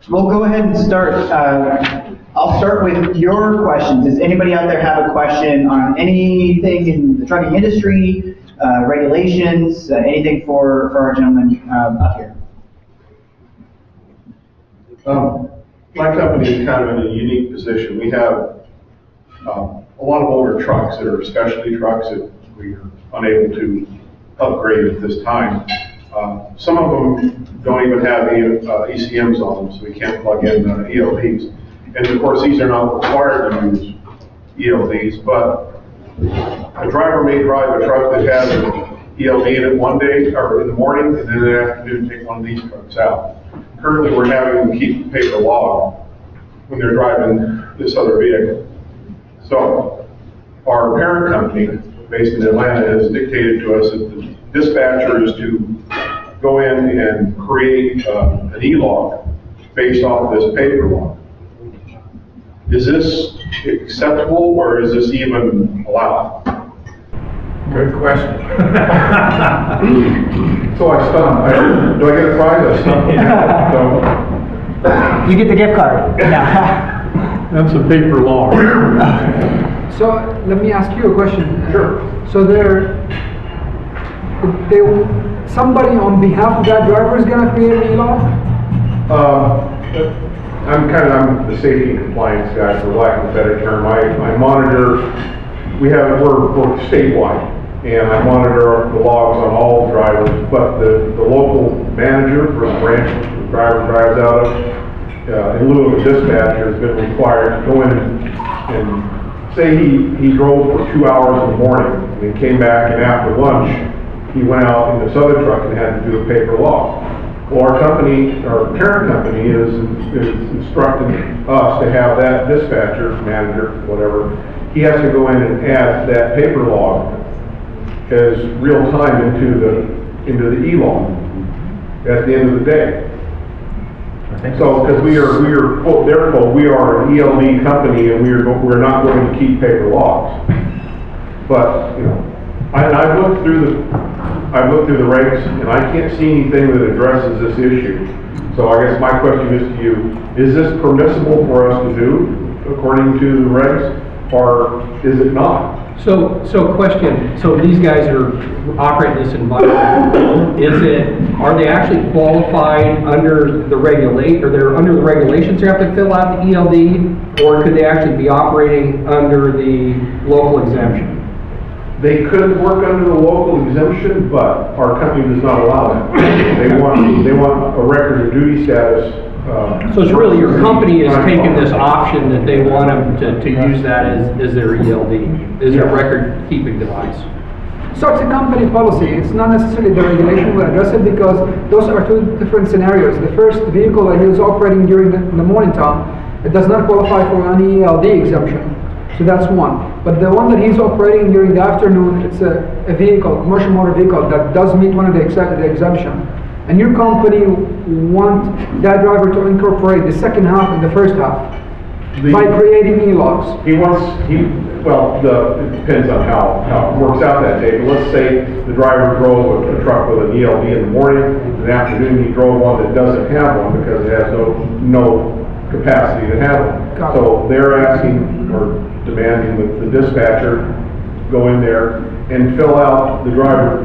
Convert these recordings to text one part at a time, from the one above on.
We'll go ahead and start. I'll start with your questions. Does anybody out there have a question on anything in the trucking industry, regulations, anything for our gentleman up here? My company is kind of in a unique position. We have a lot of older trucks that are specialty trucks that we are unable to upgrade at this time. Some of them don't even have ECMs on them, so we can't plug in ELDs. And of course, these are not required to use ELDs, but a driver may drive a truck that has an ELD in it one day, or in the morning, and then in the afternoon take one of these trucks out. Currently, we're having them keep paper log when they're driving this other vehicle. So our parent company, based in Atlanta, has dictated to us that the dispatcher is to go in and create an E-log based off this paper log. Is this acceptable, or is this even allowed? Good question. So I stumped. Do I get a prize? I stumped. You get the gift card. That's a paper log. So let me ask you a question. Sure. So somebody on behalf of that driver is going to create an E-log? I'm the safety and compliance guy, for lack of a better term. I monitor. We're statewide, and I monitor the logs on all drivers. But the local manager for the branch the driver drives out of, in lieu of a dispatcher, has been required to go in and say he drove for 2 hours in the morning and then came back, and after lunch he went out in this other truck and had to do a paper log. Well, our company, our parent company, is instructing us to have that dispatcher, manager, whatever, he has to go in and add that paper log as real time into the E-log at the end of the day. So, because we are quote, their quote, we are an ELD company, and we're not going to keep paper logs. But I've looked through the regs, and I can't see anything that addresses this issue. So I guess my question is to you: is this permissible for us to do according to the regs, or is it not? So question, so these guys are operating this environment. Are they actually qualified under the regulations they have to fill out the ELD, or could they actually be operating under the local exemption? They could work under the local exemption, but our company does not allow that. They want a record of duty status. So it's really your company is taking this option that they want them to use that as their ELD, as their record keeping device. So it's a company policy. It's not necessarily the regulation will address it, because those are two different scenarios. The first vehicle that he was operating during the morning time, it does not qualify for any ELD exemption. So that's one. But the one that he's operating during the afternoon, it's a vehicle, commercial motor vehicle, that does meet one of the exemption. And your company want that driver to incorporate the second half and the first half by creating E-logs. It depends on how it works out that day. But let's say the driver drove a truck with an ELD in the morning, in the afternoon he drove one that doesn't have one because it has no capacity to have one. So they're asking or demanding that the dispatcher go in there and fill out the driver,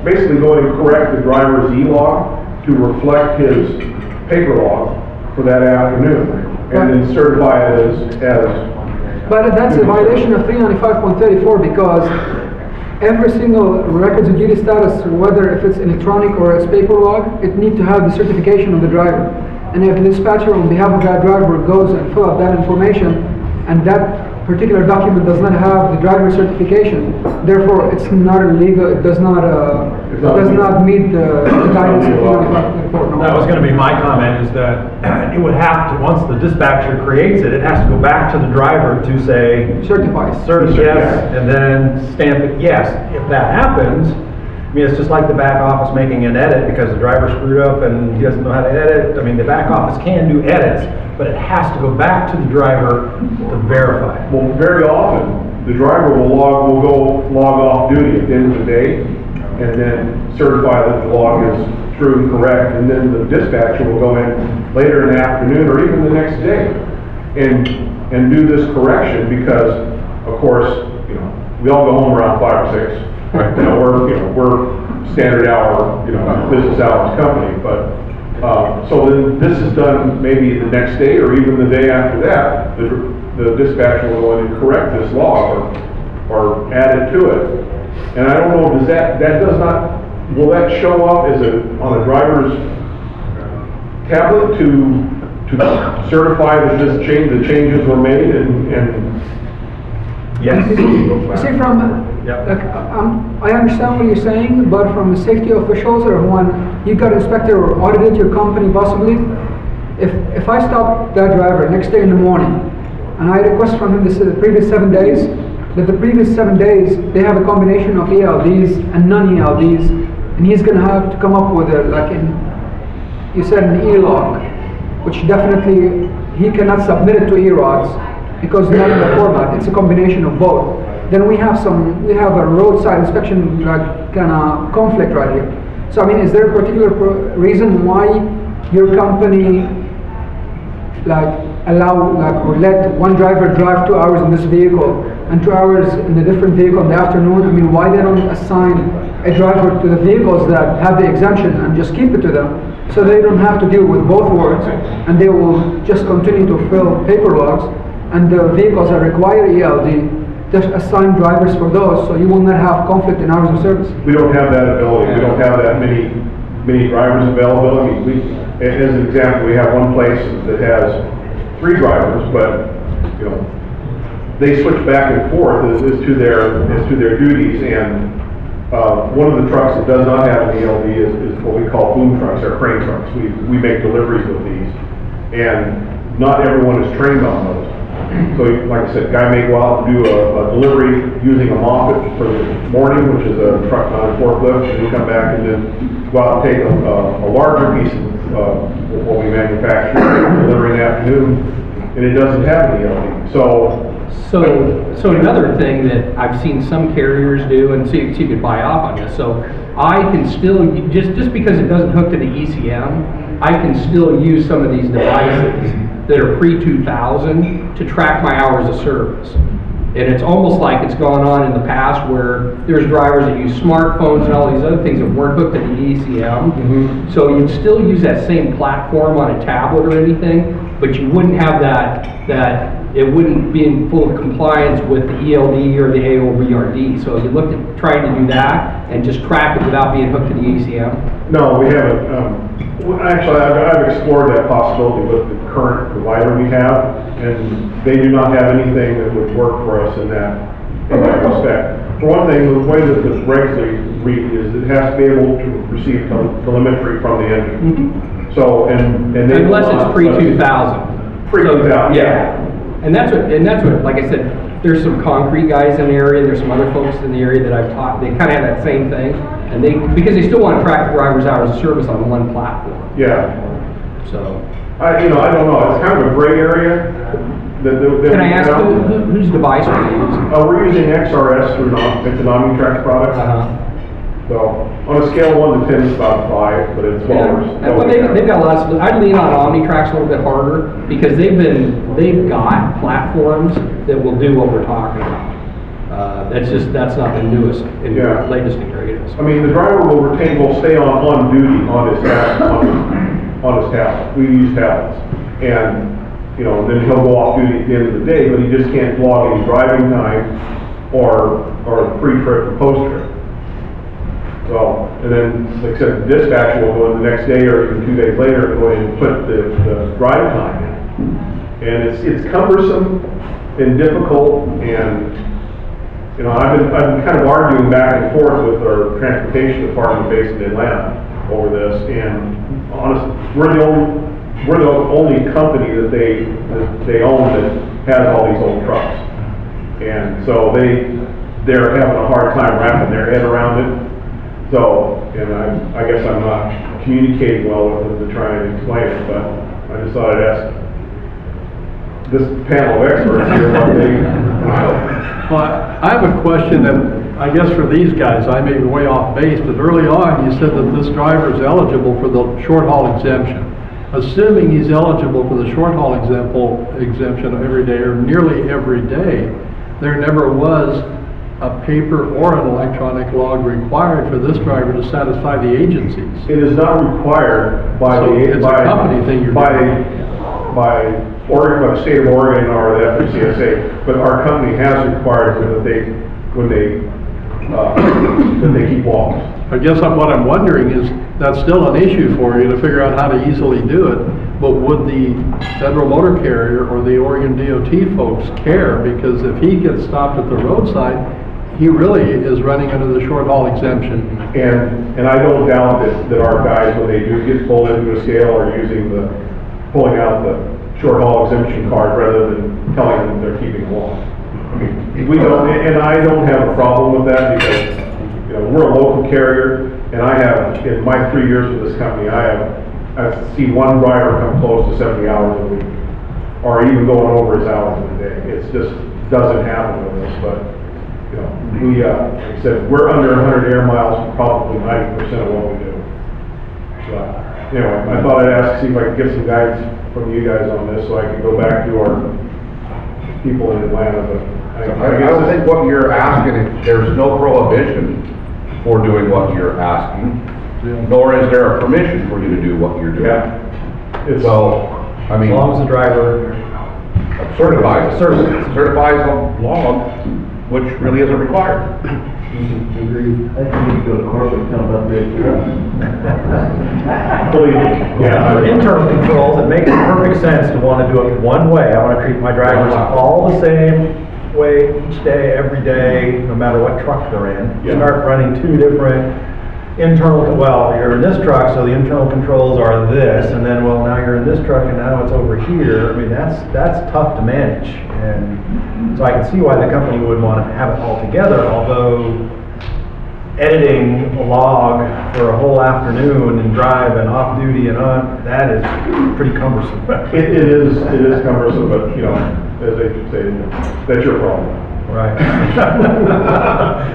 basically go in and correct the driver's E-log to reflect his paper log for that afternoon, and then certify it as. But that's a violation of 395.34, because every single records of duty status, whether if it's electronic or it's paper log, it needs to have the certification of the driver. And if the dispatcher on behalf of that driver goes and fill out that information, and that particular document does not have the driver certification, therefore it's not illegal. It does not meet the guidance of 395.34. That was going to be my comment, is that it would have to, once the dispatcher creates it, it has to go back to the driver to say certifies. Yes, and then stamp it yes. If that happens, I mean, it's just like the back office making an edit because the driver screwed up and he doesn't know how to edit. I mean, the back office can do edits, but it has to go back to the driver to verify it. Well, very often the driver will go log off duty at the end of the day, and then certify that the log is true and correct, and then the dispatcher will go in later in the afternoon or even the next day and do this correction, because of course, we all go home around 5 or 6. Right now, we're standard hour, business hours company, but so then this is done maybe the next day or even the day after that. The dispatcher will go in and correct this log or add it to it. And I don't know, will that show up as on a driver's tablet to certify that the changes were made and Yes. See, I understand what you're saying, but from the safety officials, or when you got inspected or audited your company possibly, if I stop that driver next day in the morning, and I request from him the previous 7 days, that the previous 7 days, they have a combination of ELDs and non-ELDs, and he's going to have to come up with you said an E-log, which definitely he cannot submit it to E-rods, because not in the format, it's a combination of both. Then we have a roadside inspection kind of conflict right here. So I mean, is there a particular reason why your company allow or let one driver drive 2 hours in this vehicle and 2 hours in a different vehicle in the afternoon? I mean, why they don't assign a driver to the vehicles that have the exemption and just keep it to them, so they don't have to deal with both worlds, and they will just continue to fill paper logs, and the vehicles that require ELD, just assign drivers for those, so you will not have conflict in hours of service. we don't have that ability. We don't have that many drivers available. I mean, as an example, we have one place that has 3 drivers, but they switch back and forth as to their duties. And one of the trucks that does not have an ELD is what we call boom trucks, or crane trucks. We make deliveries with these, and not everyone is trained on those. So, like I said, guy may go out and do a delivery using a Moffett for the morning, which is a truck on a forklift, and he'll come back and then go out and take a larger piece of what we manufacture, deliver in the afternoon, and it doesn't have an ELD. So another thing that I've seen some carriers do, and see if you could buy off on this. So I can still, just because it doesn't hook to the ECM, I can still use some of these devices that are pre-2000 to track my hours of service. And it's almost like it's gone on in the past where there's drivers that use smartphones and all these other things that weren't hooked to the ECM. Mm-hmm. So you'd still use that same platform on a tablet or anything, but you wouldn't have that it wouldn't be in full compliance with the ELD or the AOBRD. So you looked at trying to do that and just track it without being hooked to the ECM? No, we haven't. Actually, I've explored that possibility with the current provider we have, and they do not have anything that would work for us in that respect. For one thing, the way that the regs read is it has to be able to receive telemetry from the engine. Mm-hmm. So, and they unless it's pre-2000. Pre-2000, yeah. And that's what, like I said, there's some concrete guys in the area, there's some other folks in the area that I've taught, they kind of have that same thing, and because they still want to track the driver's hours of service on one platform. Yeah. So. I don't know, it's kind of a gray area. Can I ask whose device are you using? We're using XRS it's an OmniTrax product. Uh-huh. So, on a scale of 1 to 10, it's about 5, but it's well. Well, they've got lots of, I'd lean on OmniTrax a little bit harder, because they've got platforms that will do what we're talking about. That's not the newest and latest and greatest. I mean, the driver will stay on duty on his tablet. We use tablets. And, then he'll go off duty at the end of the day, but he just can't log any driving time or pre-trip or post-trip. So, and then, like I said, the dispatcher will go in the next day or even 2 days later and go in and put the drive time in. And it's cumbersome and difficult, and I've been kind of arguing back and forth with our transportation department based in Atlanta over this, and honestly, we're the only company that they own that has all these old trucks. And so they're having a hard time wrapping their head around it. So, and I guess I'm not communicating well with them to try and explain it, but I just thought I'd ask this panel of experts here what they. Well, I have a question that I guess for these guys, I may be way off base, but early on, you said that this driver is eligible for the short haul exemption. Assuming he's eligible for the short haul exemption every day or nearly every day, there never was a paper or an electronic log required for this driver to satisfy the agencies. It is not required by So the, it's a company thing you're by doing. Oregon, by the state of Oregon or the FMCSA, but our company has required that they keep logs. I guess what I'm wondering is, that's still an issue for you to figure out how to easily do it, but would the federal motor carrier or the Oregon DOT folks care? Because if he gets stopped at the roadside, he really is running under the short haul exemption. And I don't doubt that our guys, when they do get pulled into a scale, are pulling out the short haul exemption card rather than telling them they're keeping logs. I mean, we don't, and I don't have a problem with that because, you know, we're a local carrier, and I have, in my 3 years with this company, I've seen one driver come close to 70 hours a week, or even going over his hours in a day. It just doesn't happen with us, but, you know, we, like I said, we're under 100 air miles, probably 90% of what we do. So, anyway, I thought I'd ask, see if I could get some guidance from you guys on this, so I can go back to our people in Atlanta, but I don't think what you're asking, there's no prohibition for doing what you're asking, nor is there a permission for you to do what you're doing. yeah. It's, So, I As mean, long as the driver certifies a log, which really isn't required. believe me, For yeah. internal controls, it makes perfect sense to want to do it one way. I want to treat my drivers all the same way each day, every day, no matter what truck they're in. Yeah. Start running two different internal, well, you're in this truck, so the internal controls are this, and then, well, now you're in this truck and now it's over here. I mean, that's tough to manage. And so I can see why the company would want to have it all together, although editing a log for a whole afternoon and drive and off duty and on, that is pretty cumbersome. It is cumbersome, but, you know, as they say, that's your problem. Right.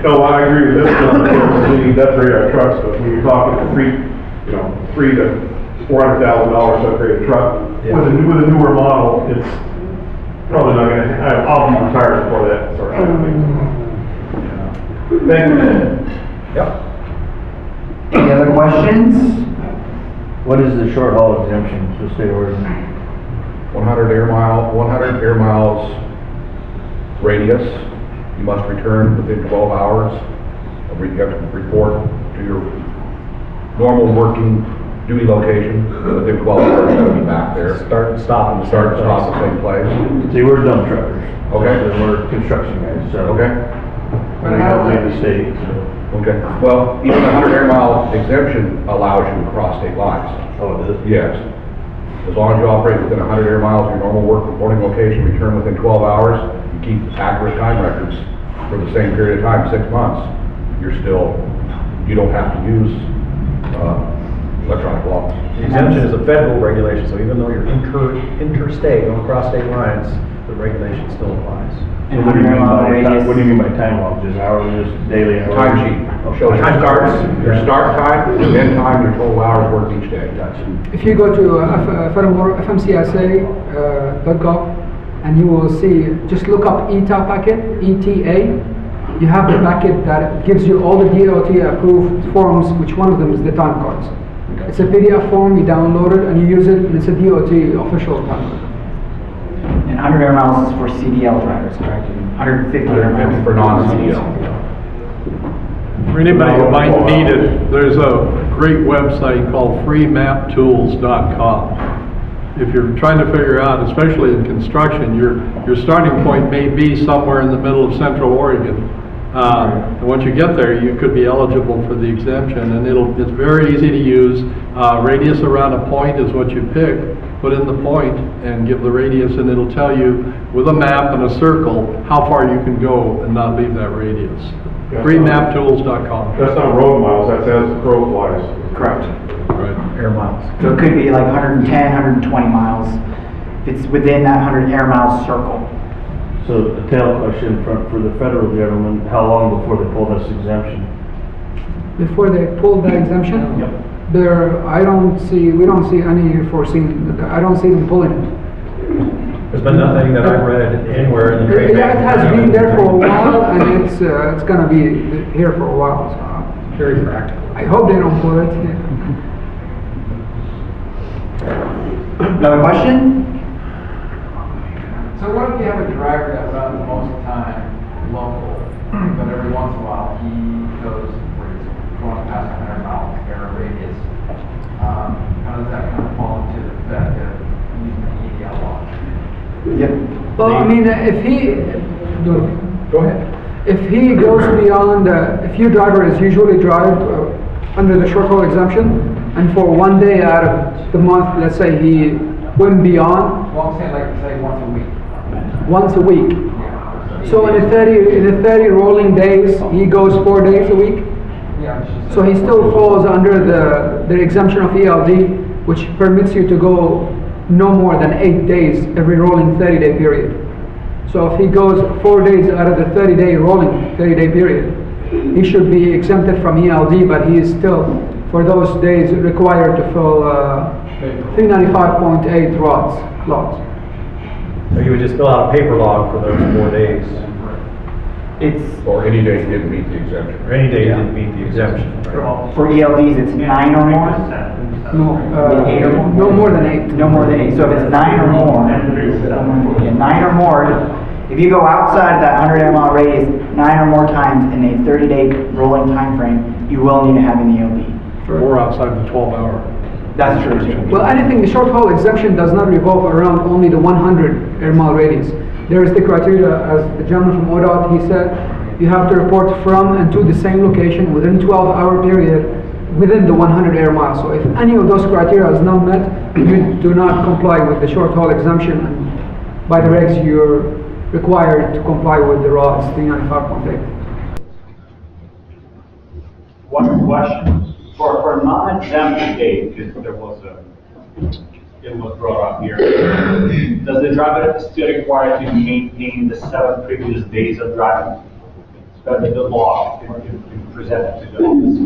No, I agree with this, we need to upgrade our trucks, but when you're talking $3 to $400,000 to upgrade a truck, Yeah. with a newer model, it's probably not gonna, I'll be retired before that starts happening. Thank you. Yep. Any other questions? What is the short haul exemption for the state of Oregon? 100 air miles radius, you must return within 12 hours. You have to report to your normal working duty location within 12 hours. You gotta be back there. Start and stop in the Start and stop at the same place. See, we're dump truckers. Okay. And we're construction guys, so. Okay. We don't leave the state, so. Okay. Well, even the 100 air mile exemption allows you to cross state lines. Oh, it is? Yes. As long as you operate within 100 air miles of your normal work reporting location, return within 12 hours, you keep accurate time records for the same period of time, 6 months, you don't have to use electronic logs. The exemption is a federal regulation, so even though you're interstate, going across state lines, the regulation still applies. And 100 mile radius. What do you mean by time log? Just hourly, just daily hours? Time sheet shows your start time, your end time, your total hours worked each day. If you go to FMCSA.gov and you will see, just look up ETA packet, ETA. You have the packet that gives you all the DOT approved forms, which one of them is the time cards. It's a PDF form, you download it and you use it, and it's a DOT official time card. And 100 air miles is for CDL drivers, correct? And 150 air miles for non-CDL. For anybody who might need it, there's a great website called freemaptools.com. If you're trying to figure out, especially in construction, your starting point may be somewhere in the middle of Central Oregon. And once you get there, you could be eligible for the exemption, and it's very easy to use. Radius around a point is what you pick. Put in the point and give the radius, and it'll tell you with a map and a circle how far you can go and not leave that radius. Freemaptools.com. That's not road miles, that's as the crow flies. Correct. Right. Air miles. So it could be like 110, 120 miles. If it's within that 100 air miles circle. So a tail question for the federal gentleman, how long before they pull this exemption? Before they pull the exemption? Yep. We don't see any foreseen, I don't see them pulling it. There's been nothing that I've read anywhere in the trade. Yeah, it has been there for a while, and it's gonna be here for a while, so. Very practical. I hope they don't pull it. Another question? So what if you have a driver that runs most of the time local, but every once in a while he goes where he's going past 100 miles air radius? How does that kind of fall into the effect of using the EDL law? Yep. Well, I mean, if he, Go ahead. if he goes beyond, if your driver is usually drive under the short haul exemption, and for one day out of the month, let's say he went beyond Well, I'm saying like say once a week. once a week. Yeah. So in the 30 rolling days, he goes 4 days a week. Yeah. So he still falls under the exemption of ELD, which permits you to go no more than 8 days every rolling 30-day period. So if he goes 4 days out of the 30-day rolling 30-day period, he should be exempted from ELD, but he is still, for those days, required to fill 395.8 logs. So you would just fill out a paper log for those 4 days, Or any day you didn't meet the exemption. or any day you didn't meet the exemption. For ELDs, it's 9 or more? No, 8 or more? no more than 8. No more than 8. So if it's 9 or more, yeah, 9 or more, if you go outside of that 100 air mile radius 9 or more times in a 30-day rolling time frame, you will need to have an ELD. Or outside the 12-hour. That's true too. Well, anything, the short haul exemption does not revolve around only the 100 air mile radius. There is the criteria, as the gentleman from ODOT, he said, you have to report from and to the same location within 12-hour period within the 100 air miles. So if any of those criteria is not met, you do not comply with the short haul exemption, and by the regs, you're required to comply with the RODS 395.8. One question, for non-exempt days, because it was brought up here, does the driver still require to maintain the 7 previous days of driving? That the law can present to the office.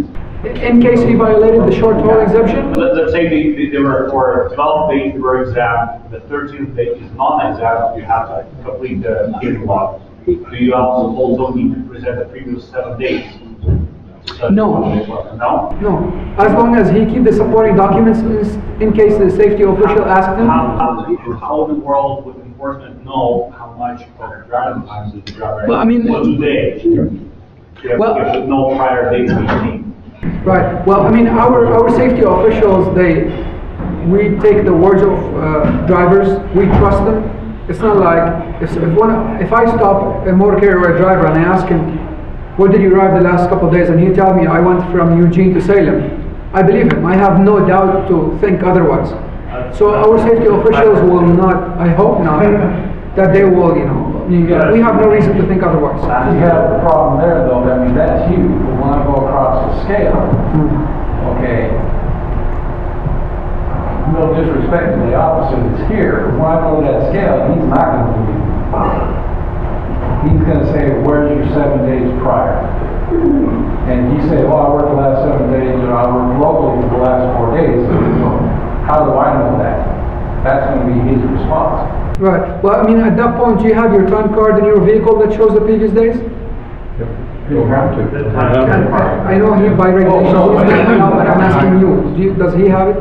In case he violated the short haul exemption? Let's say they were for 12 days they were exempt, the 13th day is non-exempt, you have to complete the hearing log. Do you also need to present the previous 7 days? No. No? No, as long as he keep the supporting documents in case the safety official asks him. How in the world would enforcement know how much of driving time did the driver? Well, I mean- Well, today. Well- If no prior dates maintained. Right, well, I mean, our safety officials, we take the words of drivers, we trust them. It's not like, if I stop a motor carrier driver and I ask him, where did you drive the last couple of days? And he tells me, I went from Eugene to Salem. I believe him, I have no doubt to think otherwise. So our safety officials will not, I hope not, that they will, we have no reason to think otherwise. You have a problem there though, I mean, that's you, but when I go across the scale, okay, no disrespect to the officer that's here, but when I go to that scale, he's not gonna believe me. He's gonna say, where's your 7 days prior? And you say, well, I worked the last 7 days, or I worked locally for the last 4 days. How do I know that? That's gonna be his response. Right, well, I mean, at that point, do you have your time card in your vehicle that shows the previous days? You don't have to. I know he by regulation, he's not, but I'm asking you, does he have it?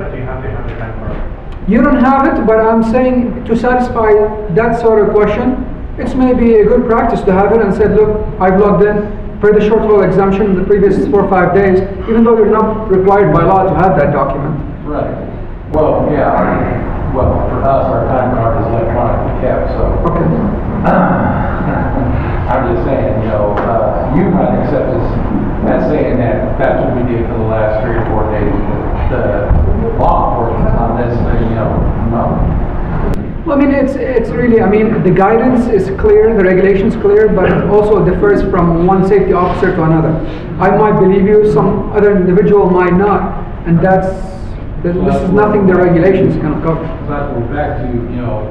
You don't have it, but I'm saying to satisfy that sort of question, it's maybe a good practice to have it and say, look, I've logged in per the short haul exemption in the previous 4 or 5 days, even though you're not required by law to have that document. Right. Well, yeah, well, for us, our time card is electronically kept, so. Okay. I'm just saying, you might accept this, that's saying that that's what we did for the last 3 or 4 days, but the law enforcement's not necessarily, no. Well, I mean, it's really, I mean, the guidance is clear, the regulation's clear, but it also differs from one safety officer to another. I might believe you, some other individual might not, and that's This is nothing the regulations can cover. But we're back to, you know,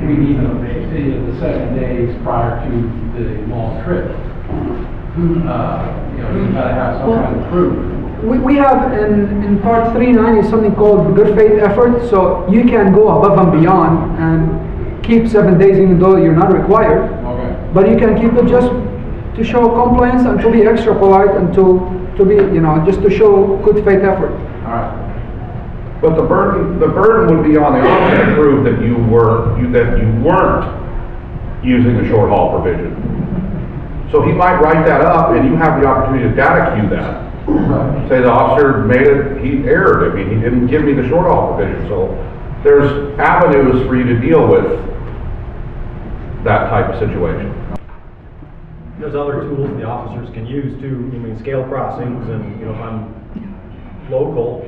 we need the 7 days prior to the long trip. You know, you gotta have some kind of proof. We have in part 390 something called good faith effort, so you can go above and beyond and keep 7 days even though you're not required. Okay. But you can keep it just to show compliance and to be extra polite and to be, you know, just to show good faith effort. All right. But the burden would be on the officer to prove that you weren't using the short haul provision. So he might write that up and you have the opportunity to data queue that. Right. Say the officer he erred, I mean, he didn't give me the short haul provision, so there's avenues for you to deal with that type of situation. There's other tools the officers can use too, I mean, scale crossings, and, you know, if I'm local,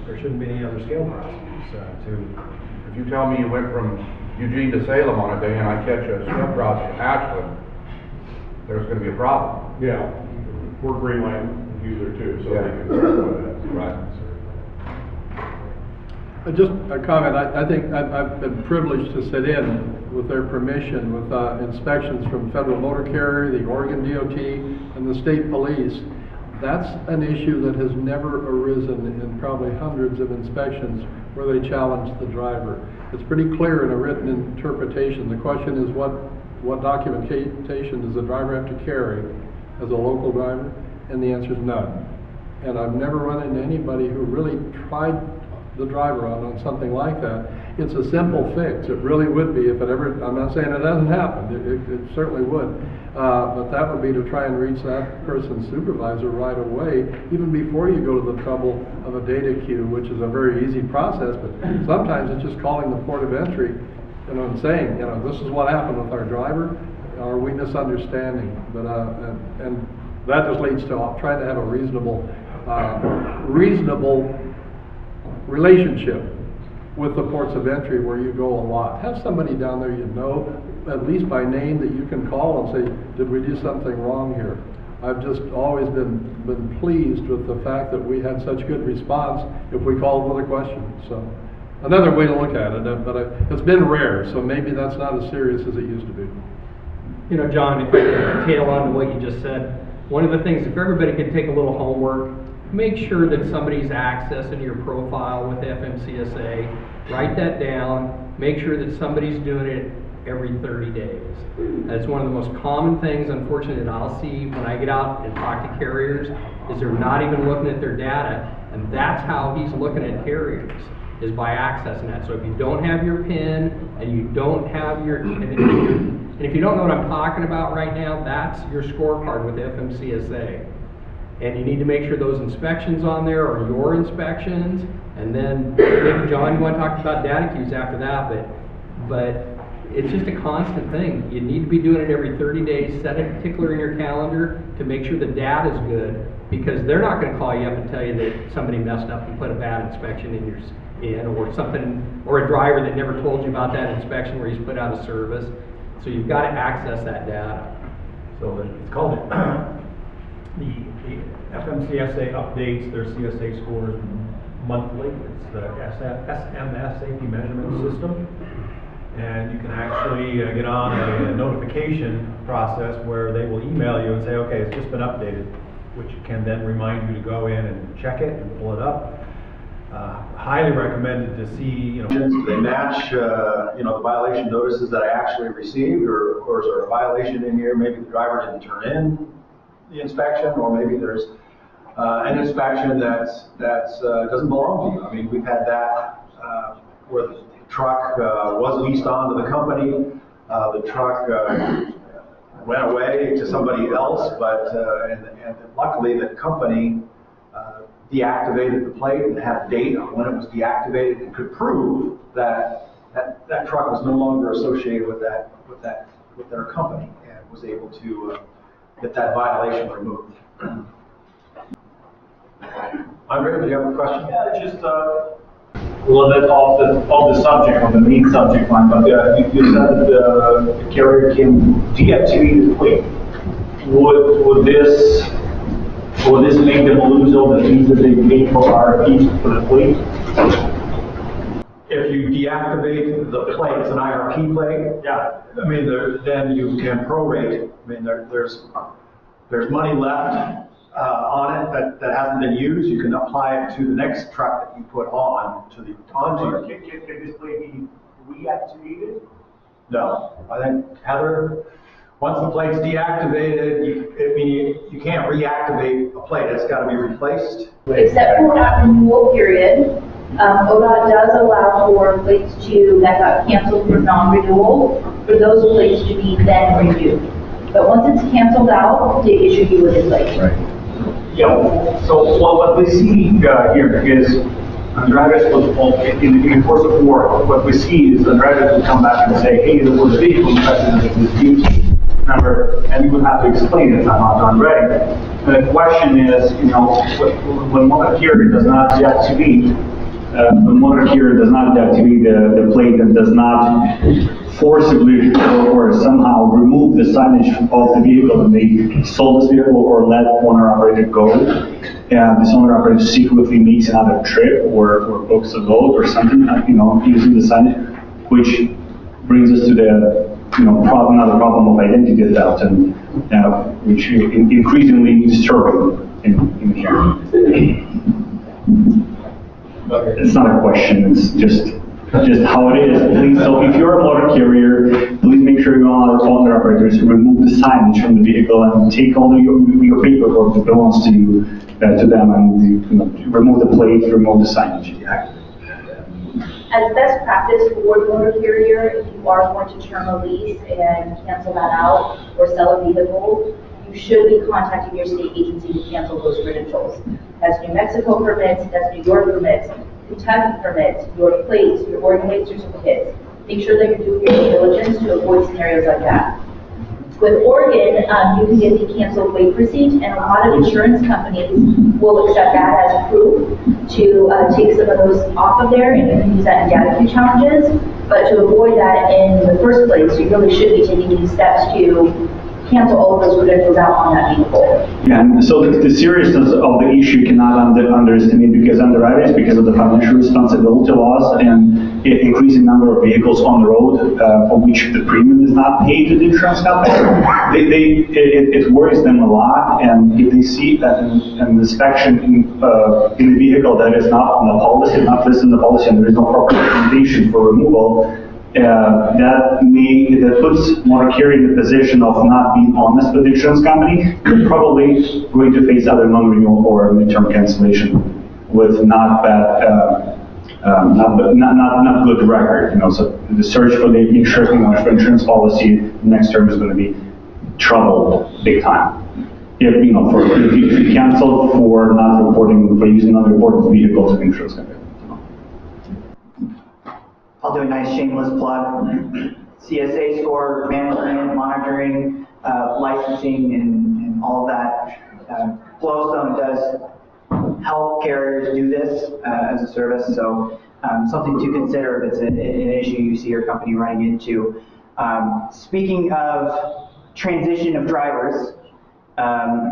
there shouldn't be any other scale crossings If you tell me you went from Eugene to Salem on a day and I catch a scale crossing in Ashland, there's gonna be a problem. Yeah, we're Greenland user too, so Yeah. they can verify that. Right. Just a comment, I think I've been privileged to sit in, with their permission, with inspections from Federal Motor Carrier, the Oregon DOT, and the state police. That's an issue that has never arisen in probably hundreds of inspections where they challenge the driver. It's pretty clear in a written interpretation. The question is what documentation does the driver have to carry as a local driver? And the answer is none. And I've never run into anybody who really tried the driver on something like that. It's a simple fix. It really would be if it ever, I'm not saying it hasn't happened, it certainly would. But that would be to try and reach that person's supervisor right away, even before you go to the trouble of a data queue, which is a very easy process, but sometimes it's just calling the port of entry, you know, and saying, you know, this is what happened with our driver, are we misunderstanding? But, and that just leads to trying to have a reasonable relationship with the ports of entry where you go a lot. Have somebody down there you know, at least by name, that you can call and say, did we do something wrong here? I've just always been pleased with the fact that we had such good response if we called with a question. So another way to look at it, but it's been rare, so maybe that's not as serious as it used to be. You know, John, if I could tail on to what you just said, one of the things, if everybody could take a little homework, make sure that somebody's accessing your profile with FMCSA, write that down, make sure that somebody's doing it every 30 days. That's one of the most common things, unfortunately, that I'll see when I get out and talk to carriers, is they're not even looking at their data, and that's how he's looking at carriers, is by accessing that. So if you don't have your PIN, and you don't have your, and if you don't know what I'm talking about right now, that's your scorecard with FMCSA. And you need to make sure those inspections on there are your inspections, and then maybe John, you want to talk about data queues after that, but it's just a constant thing. You need to be doing it every 30 days, set a particular in your calendar to make sure the data is good, because they're not going to call you up and tell you that somebody messed up and put a bad inspection or something, or a driver that never told you about that inspection where he's put out of service. So you've got to access that data. So it's called the FMCSA updates their CSA scores monthly. It's the SMS Safety Measurement System. And you can actually get on a notification process where they will email you and say, okay, it's just been updated, which can then remind you to go in and check it and pull it up. Highly recommended to see, you know. Do they match, the violation notices that I actually received, or is there a violation in here? Maybe the driver didn't turn in the inspection, or maybe there's an inspection that doesn't belong to you. I mean, we've had that where the truck was leased on to the company. The truck went away to somebody else, but and luckily the company deactivated the plate and had a date on when it was deactivated and could prove that truck was no longer associated with their company, and was able to get that violation removed. Andre, do you have a question? Yeah, just a little bit off the subject, or the main subject line, but you said that the carrier can deactivate the plate. Would this will this make them lose all the fees that they pay for RFPs for the plate? If you deactivate the plate, it's an IRP plate. Yeah. I mean, then you can prorate. I mean, there's money left on it that hasn't been used. You can apply it to the next truck that you put onto your. Can this plate be reactivated? No, I think Heather, once the plate's deactivated, you can't reactivate a plate. It's got to be replaced. Except for at renewal period, ODOT does allow for plates that got canceled for non-renewal, for those plates to be then renewed. But once it's canceled out, they issue you with a plate. Right. Yeah, so what we see here is drivers will, in the course of work, what we see is the drivers will come back and say, hey, there was a vehicle infected with this duty. Remember, and we would have to explain it, I'm not done ready. The question is, when motor carrier does not deactivate, the motor carrier does not deactivate the plate and does not forcibly or somehow remove the signage of the vehicle and they sold this vehicle or let owner operator go, and this owner operator secretly makes another trip or books a load or something, using the signage, which brings us to the another problem of identity theft, and which is increasingly disturbing in here. It's not a question, it's just how it is. Please, so if you're a motor carrier, please make sure your owner operators remove the signage from the vehicle and take all your paperwork that belongs to you, to them, and remove the plate, remove the signage. As best practice for the motor carrier, if you are going to term a lease and cancel that out or sell a vehicle, you should be contacting your state agency to cancel those credentials. That's New Mexico permits, that's New York permits, Kentucky permits, your plates, your Oregon weight certificates. Make sure that you're doing your due diligence to avoid scenarios like that. With Oregon, you can get the canceled weight receipt, and a lot of insurance companies will accept that as proof to take some of those off of there, and you can use that in data queue challenges. But to avoid that in the first place, you really should be taking these steps to cancel all of those credentials out on that vehicle. Yeah, and so the seriousness of the issue cannot underestimate because underwriters, because of the financial responsibility laws and increasing number of vehicles on the road for which the premium is not paid to the insurance company, it worries them a lot. And if they see an inspection in the vehicle that is not on the policy, not listed in the policy, and there is no proper documentation for removal, that puts motor carrier in the position of not being honest with the insurance company. You're probably going to face either non-renewal or midterm cancellation with not good record. So the search for the insurance policy next term is going to be trouble big time. If you cancel for using non-reported vehicles to the insurance company. I'll do a nice shameless plug. CSA score, management, monitoring, licensing, and all of that. Flowstone does help carriers do this as a service, so something to consider if it's an issue you see your company running into. Speaking of transition of drivers,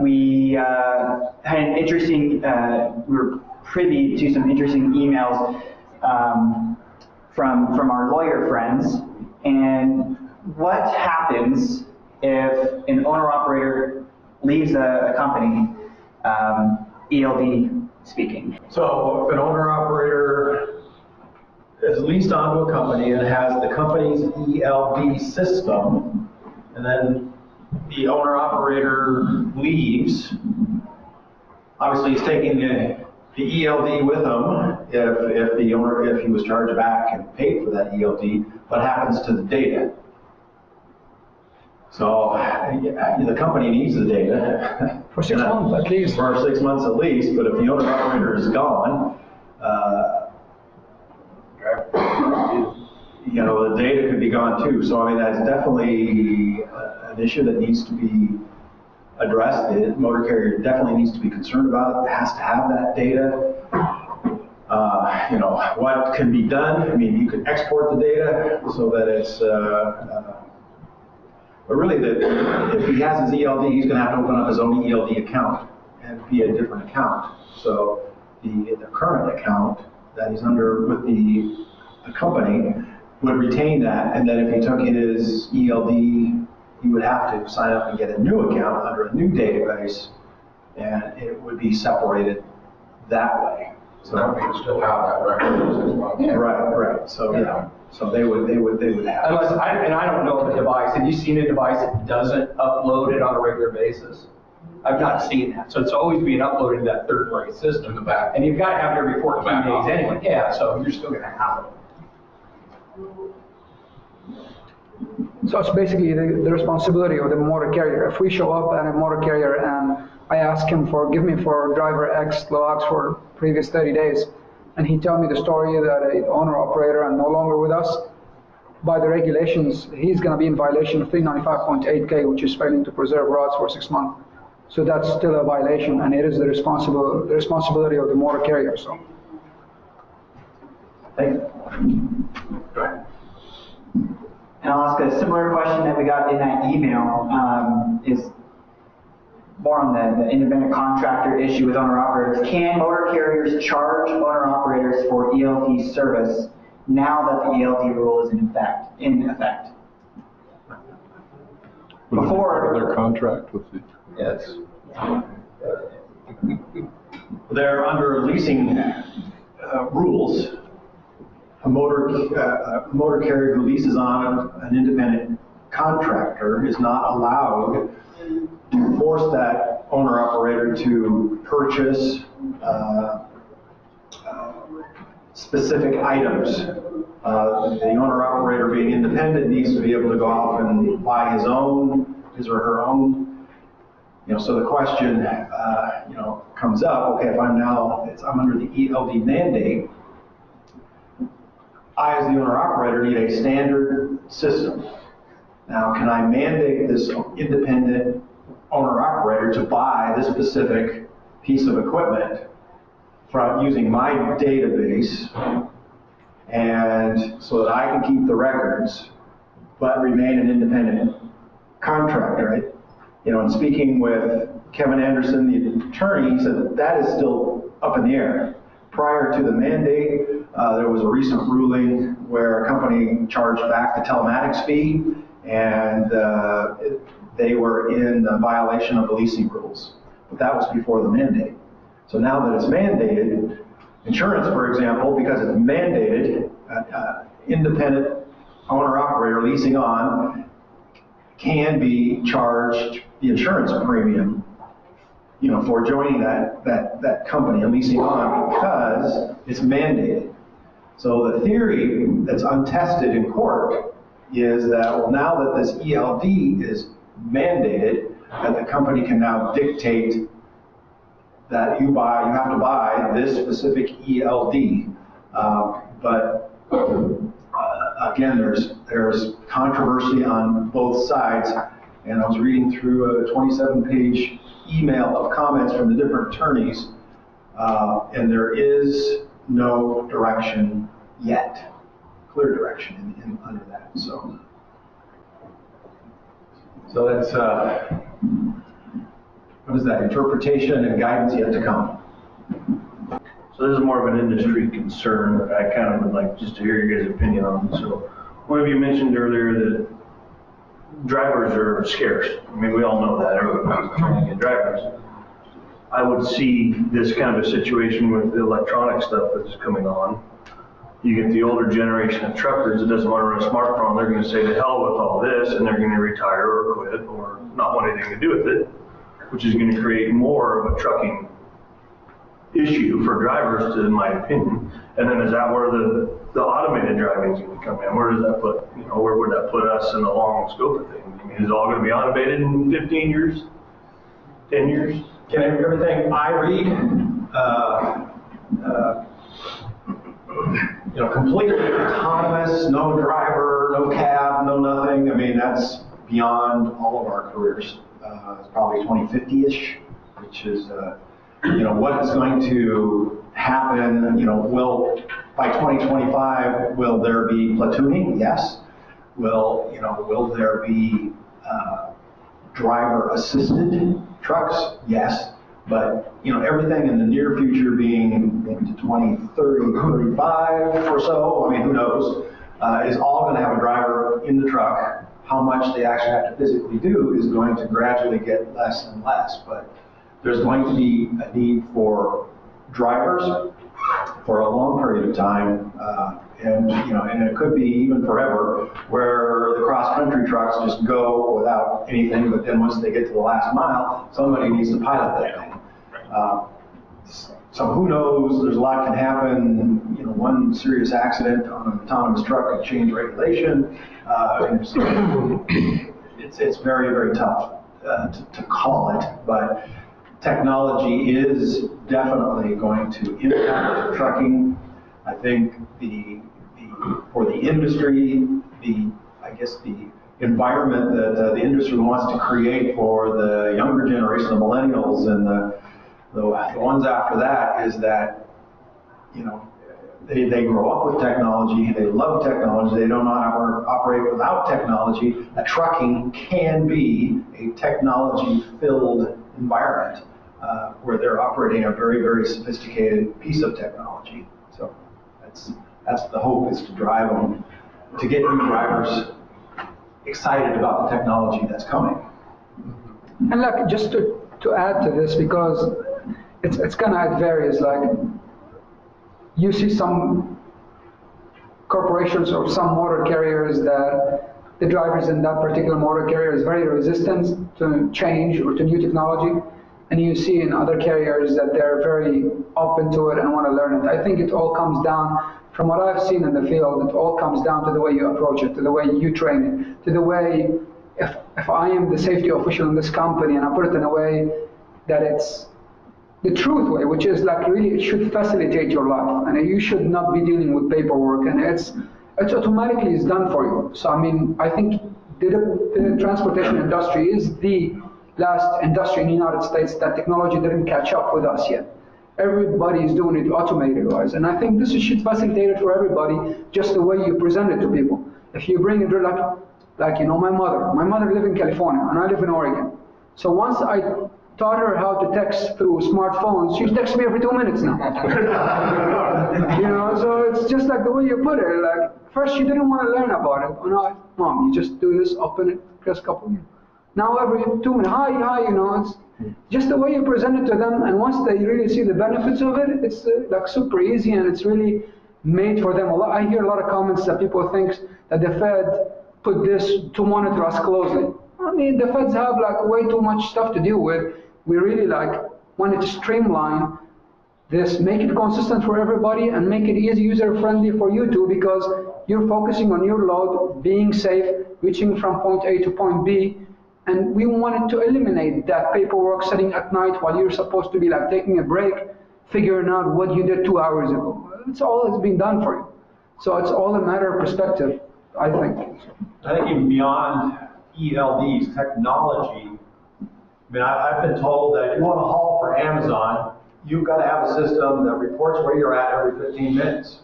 we had an interesting, we were privy to some interesting emails from our lawyer friends, and what happens if an owner-operator leaves a company, ELD speaking? So if an owner-operator is leased onto a company and has the company's ELD system, and then the owner-operator leaves, obviously he's taking the ELD with him if he was charged back and paid for that ELD. What happens to the data? So the company needs the data. For 6 months at least. For 6 months at least, but if the owner operator is gone, the data could be gone too. So I mean, that's definitely an issue that needs to be addressed. The motor carrier definitely needs to be concerned about it. It has to have that data. What can be done? I mean, you can export the data so that it's, but really if he has his ELD, he's going to have to open up his own ELD account and be a different account. So the current account that he's under with the company would retain that, and then if he took his ELD, he would have to sign up and get a new account under a new database, and it would be separated that way. So that we still have that record for 6 months. Right, so, yeah, so they would have. Unless, and I don't know the device, have you seen a device that doesn't upload it on a regular basis? I've not seen that, so it's always being uploaded to that third-party system. In the back. And you've got to have it every 14 Back days office. anyway, yeah, so you're still gonna have it. So it's basically the responsibility of the motor carrier. If we show up at a motor carrier and I ask him give me for driver X logs for previous 30 days, and he tell me the story that a owner operator and no longer with us, by the regulations, he's gonna be in violation of 395.8K, which is failing to preserve rods for 6 months. So that's still a violation, and it is the responsibility of the motor carrier, so. Thank you. And I'll ask a similar question that we got in that email, is more on the independent contractor issue with owner-operators. Can motor carriers charge owner-operators for ELD service now that the ELD rule is in effect? Before Their contract with the. Yes. They're under leasing rules. A motor carrier who leases on an independent contractor is not allowed to force that owner-operator to purchase specific items. The owner-operator being independent needs to be able to go off and buy his or her own. So the question, comes up, okay, if I'm under the ELD mandate, I, as the owner-operator, need a standard system. Now, can I mandate this independent owner-operator to buy this specific piece of equipment from using my database, and so that I can keep the records, but remain an independent contractor, right? And speaking with Kevin Anderson, the attorney, he said that is still up in the air. Prior to the mandate, there was a recent ruling where a company charged back the telematics fee, and they were in violation of the leasing rules. But that was before the mandate. So now that it's mandated, insurance, for example, because it's mandated, independent owner-operator leasing on can be charged the insurance premium, for joining that company and leasing on because it's mandated. So the theory that's untested in court is that, well, now that this ELD is mandated, that the company can now dictate that you have to buy this specific ELD. But again, there's controversy on both sides, and I was reading through a 27-page email of comments from the different attorneys, and there is no direction yet, clear direction under that. So that's what is that? Interpretation and guidance yet to come. So this is more of an industry concern that I kind of would like just to hear your guys' opinion on. So one of you mentioned earlier that drivers are scarce. I mean, we all know that. Everybody's trying to get drivers. I would see this kind of a situation with the electronic stuff that's coming on. You get the older generation of truckers that doesn't want to run a smartphone. They're going to say to hell with all this, and they're going to retire or quit or not want anything to do with it, which is going to create more of a trucking issue for drivers, in my opinion. And then is that where the automated driving is going to come in? Where does that put, where would that put us in the long scope of things? I mean, is it all going to be automated in 15 years, 10 years? Can everything I read, completely autonomous, no driver, no cab, no nothing? I mean, that's beyond all of our careers. It's probably 2050-ish, which is, what is going to happen, by 2025, will there be platooning? Yes. Will there be driver-assisted trucks? Yes. But, you know, everything in the near future being maybe to 2030, 35 or so, I mean, who knows, is all going to have a driver in the truck. How much they actually have to physically do is going to gradually get less and less. But there's going to be a need for drivers for a long period of time, and you know, and it could be even forever, where the cross-country trucks just go without anything. But then once they get to the last mile, somebody needs to pilot that thing. So who knows? There's a lot can happen. You know, one serious accident on an autonomous truck could change regulation. It's very, very tough to call it, but technology is definitely going to impact trucking. I think for the industry, I guess the environment that the industry wants to create for the younger generation, the millennials, and the ones after that, is that, you know, they grow up with technology, they love technology, they don't know how to operate without technology. Trucking can be a technology-filled environment where they're operating a very, very sophisticated piece of technology. So that's the hope, is to drive them, to get new drivers excited about the technology that's coming. And like, just to add to this, because it's kind of, it varies. Like, you see some corporations or some motor carriers that the drivers in that particular motor carrier is very resistant to change or to new technology. And you see in other carriers that they're very open to it and want to learn it. I think it all comes down, from what I've seen in the field, it all comes down to the way you approach it, to the way you train it, to the way, if I am the safety official in this company and I put it in a way that it's the truth way, which is like really it should facilitate your life, and you should not be dealing with paperwork, and it's automatically is done for you. So I mean, I think the transportation industry is the last industry in the United States that technology didn't catch up with us yet. Everybody is doing it automated wise, and I think this should facilitate it for everybody, just the way you present it to people. If you bring it like you know, my mother lives in California and I live in Oregon. So once I taught her how to text through smartphones, she texts me every 2 minutes now. You know, so it's just like the way you put it. Like, first she didn't want to learn about it. Oh no, Mom, you just do this, open it, press a couple. Now every 2 minutes, hi, you know, it's just the way you present it to them. And once they really see the benefits of it, it's like super easy, and it's really made for them. I hear a lot of comments that people think that the Fed put this to monitor us closely. I mean, the Feds have like way too much stuff to deal with. We really like wanted to streamline this, make it consistent for everybody, and make it easy, user-friendly for you too, because you're focusing on your load, being safe, reaching from point A to point B, and we wanted to eliminate that paperwork sitting at night while you're supposed to be like taking a break, figuring out what you did 2 hours ago. It's all that's been done for you. So it's all a matter of perspective, I think. I think even beyond ELDs, technology, I mean, I've been told that if you want to haul for Amazon, you've got to have a system that reports where you're at every 15 minutes.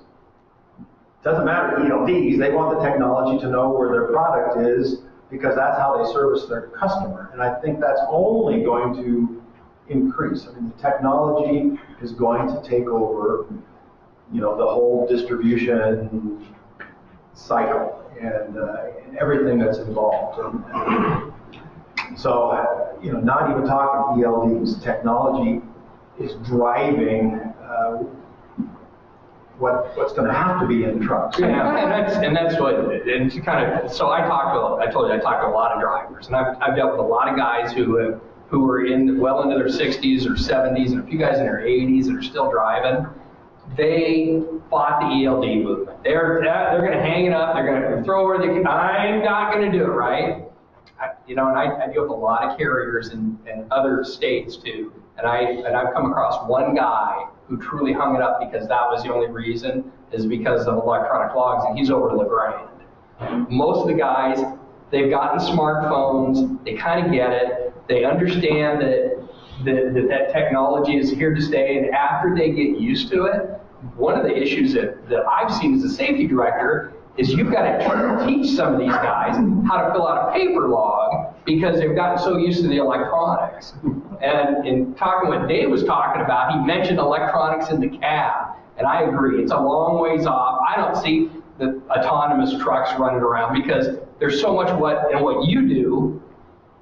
It doesn't matter ELDs, they want the technology to know where their product is, because that's how they service their customer. And I think that's only going to increase. I mean, the technology is going to take over, you know, the whole distribution cycle and everything that's involved. So, you know, not even talking ELDs, technology is driving what's going to have to be in the trucks. Yeah, and that's what, and to kind of, so I told you I talked to a lot of drivers, and I've dealt with a lot of guys who are well into their 60s or 70s, and a few guys in their 80s that are still driving. They fought the ELD movement. They're going to hang it up. They're going to throw over the. I'm not going to do it, right? You know, and I deal with a lot of carriers in other states too, and I've come across one guy who truly hung it up because that was the only reason, is because of electronic logs, and he's over LeGrand. Most of the guys, they've gotten smartphones, they kind of get it, they understand that technology is here to stay, and after they get used to it, one of the issues that I've seen as a safety director is you've got to teach some of these guys how to fill out a paper log because they've gotten so used to the electronics. And in talking what Dave was talking about, he mentioned electronics in the cab, and I agree, it's a long ways off. I don't see the autonomous trucks running around because there's so much what you do.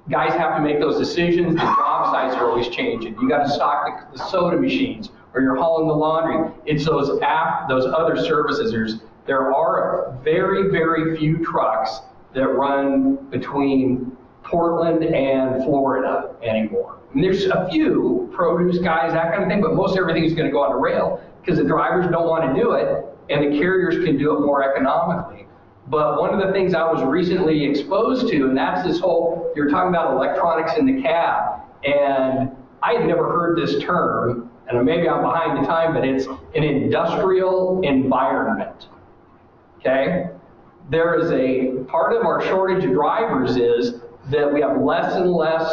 Guys have to make those decisions. The job sites are always changing. You got to stock the soda machines, or you're hauling the laundry. It's those other services. There are very, very few trucks that run between Portland and Florida anymore. And there's a few produce guys, that kind of thing, but most everything is going to go on the rail because the drivers don't want to do it, and the carriers can do it more economically. But one of the things I was recently exposed to, and that's this whole, you're talking about electronics in the cab, and I had never heard this term, and maybe I'm behind the time, but it's an industrial environment, okay? There is a, part of our shortage of drivers is that we have less and less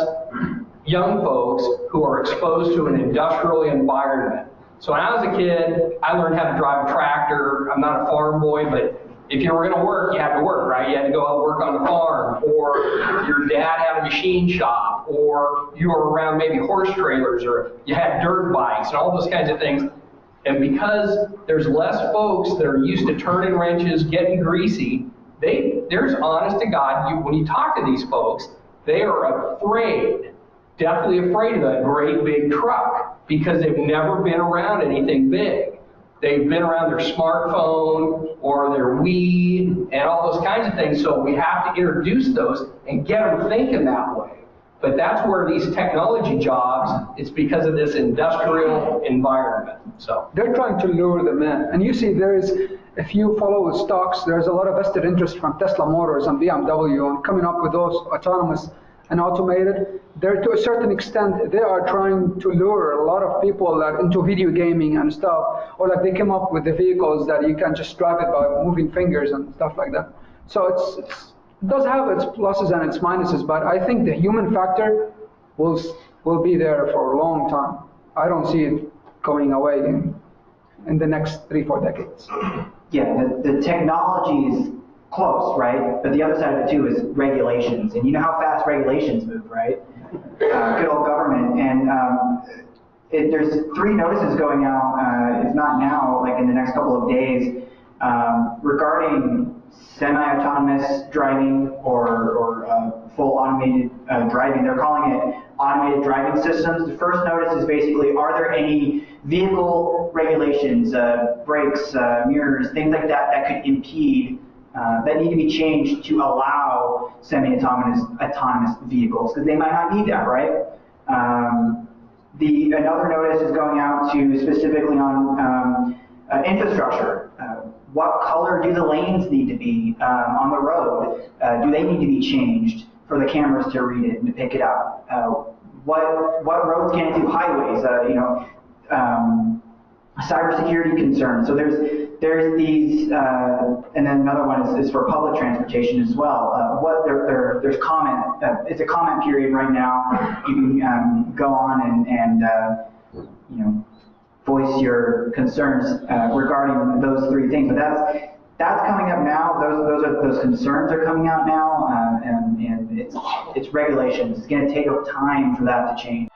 young folks who are exposed to an industrial environment. So when I was a kid, I learned how to drive a tractor. I'm not a farm boy, but if you were going to work, you had to work, right? You had to go out and work on the farm, or your dad had a machine shop, or you were around maybe horse trailers, or you had dirt bikes, and all those kinds of things. And because there's less folks that are used to turning wrenches, getting greasy, there's honest to God, when you talk to these folks, they are afraid, definitely afraid of a great big truck, because they've never been around anything big. They've been around their smartphone or their weed and all those kinds of things, so we have to introduce those and get them thinking that way. But that's where these technology jobs, it's because of this industrial environment. So they're trying to lure them in. And you see there's, if you follow the stocks, there's a lot of vested interest from Tesla Motors and BMW on coming up with those autonomous and automated. There, to a certain extent, they are trying to lure a lot of people that into video gaming and stuff, or like they came up with the vehicles that you can just drive it by moving fingers and stuff like that. So it does have its pluses and its minuses, but I think the human factor will be there for a long time. I don't see it going away in the next 3-4 decades. Yeah, the technology is close, right? But the other side of it too is regulations, and you know how fast regulations move, right? Good old government, and there's 3 notices going out, if not now, like in the next couple of days, regarding semi-autonomous driving or full automated driving. They're calling it automated driving systems. The first notice is basically, are there any vehicle regulations, brakes, mirrors, things like that that could impede, that need to be changed to allow semi-autonomous vehicles, because they might not need that, right? Another notice is going out to specifically on infrastructure. What color do the lanes need to be on the road? Do they need to be changed for the cameras to read it and to pick it up? What roads can it do? Highways, cybersecurity concerns. So there's these, and then another one is for public transportation as well. There's comment. It's a comment period right now. You can go on and voice your concerns regarding those 3 things. But that's coming up now. Those concerns are coming out now, and it's regulations. It's going to take time for that to change.